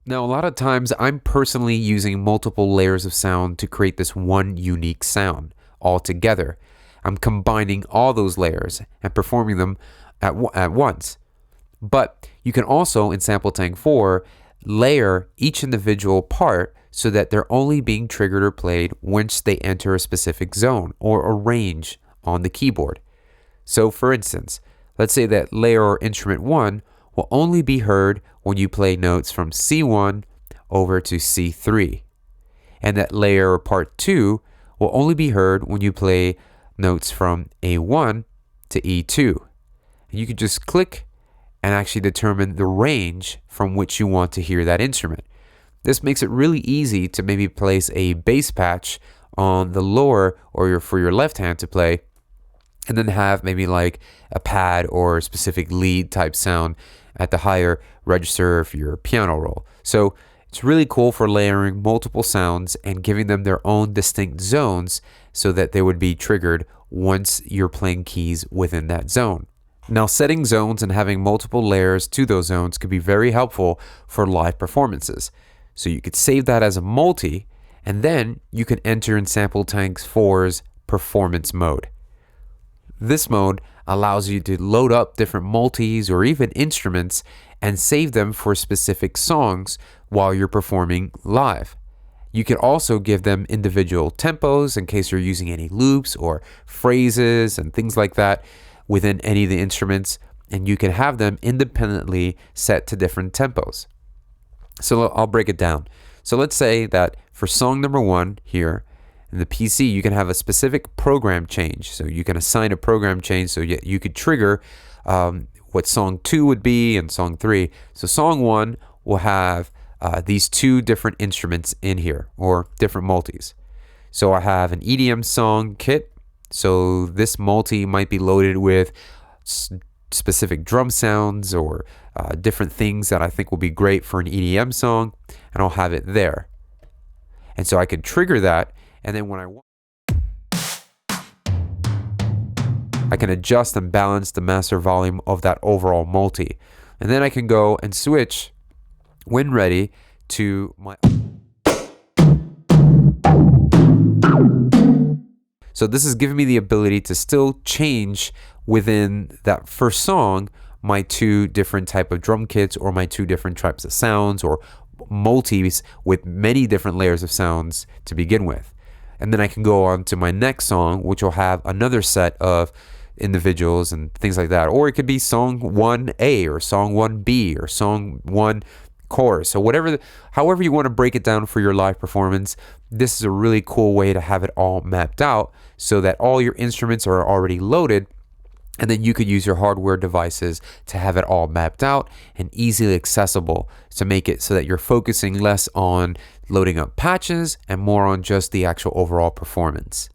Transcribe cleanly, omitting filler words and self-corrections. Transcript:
Now, a lot of times I'm personally using multiple layers of sound to create this one unique sound all together. I'm combining all those layers and performing them at once. But you can also, in SampleTank 4, layer each individual part so that they're only being triggered or played once they enter a specific zone or a range on the keyboard. So for instance, let's say that layer or instrument 1 will only be heard when you play notes from C1 over to C3. And that layer or part 2 will only be heard when you play notes from A1 to E2. And you can just click and actually determine the range from which you want to hear that instrument. This makes it really easy to maybe place a bass patch on the lower or for your left hand to play, and then have maybe like a pad or a specific lead type sound at the higher register for your piano roll. So it's really cool for layering multiple sounds and giving them their own distinct zones so that they would be triggered once you're playing keys within that zone. Now, setting zones and having multiple layers to those zones could be very helpful for live performances. So you could save that as a multi, and then you can enter in SampleTank 4's performance mode. This mode allows you to load up different multis or even instruments and save them for specific songs while you're performing live. You can also give them individual tempos in case you're using any loops or phrases and things like that within any of the instruments, and you can have them independently set to different tempos. So I'll break it down. So let's say that for song number 1 here in the PC, you can have a specific program change. So you can assign a program change so you could trigger what song 2 would be and song 3. So song 1 will have these 2 different instruments in here, or different multis. So I have an EDM song kit. So this multi might be loaded with specific drum sounds or different things that I think will be great for an EDM song, and I'll have it there. And so I can trigger that, and then when I want, I can adjust and balance the master volume of that overall multi. And then I can go and switch, when ready, to my... So this is giving me the ability to still change within that first song my 2 different type of drum kits or my 2 different types of sounds or multis with many different layers of sounds to begin with. And then I can go on to my next song, which will have another set of individuals and things like that. Or it could be song 1A or song 1B or song 1 chorus. So however you want to break it down for your live performance, this is a really cool way to have it all mapped out so that all your instruments are already loaded, and then you could use your hardware devices to have it all mapped out and easily accessible to make it so that you're focusing less on loading up patches and more on just the actual overall performance.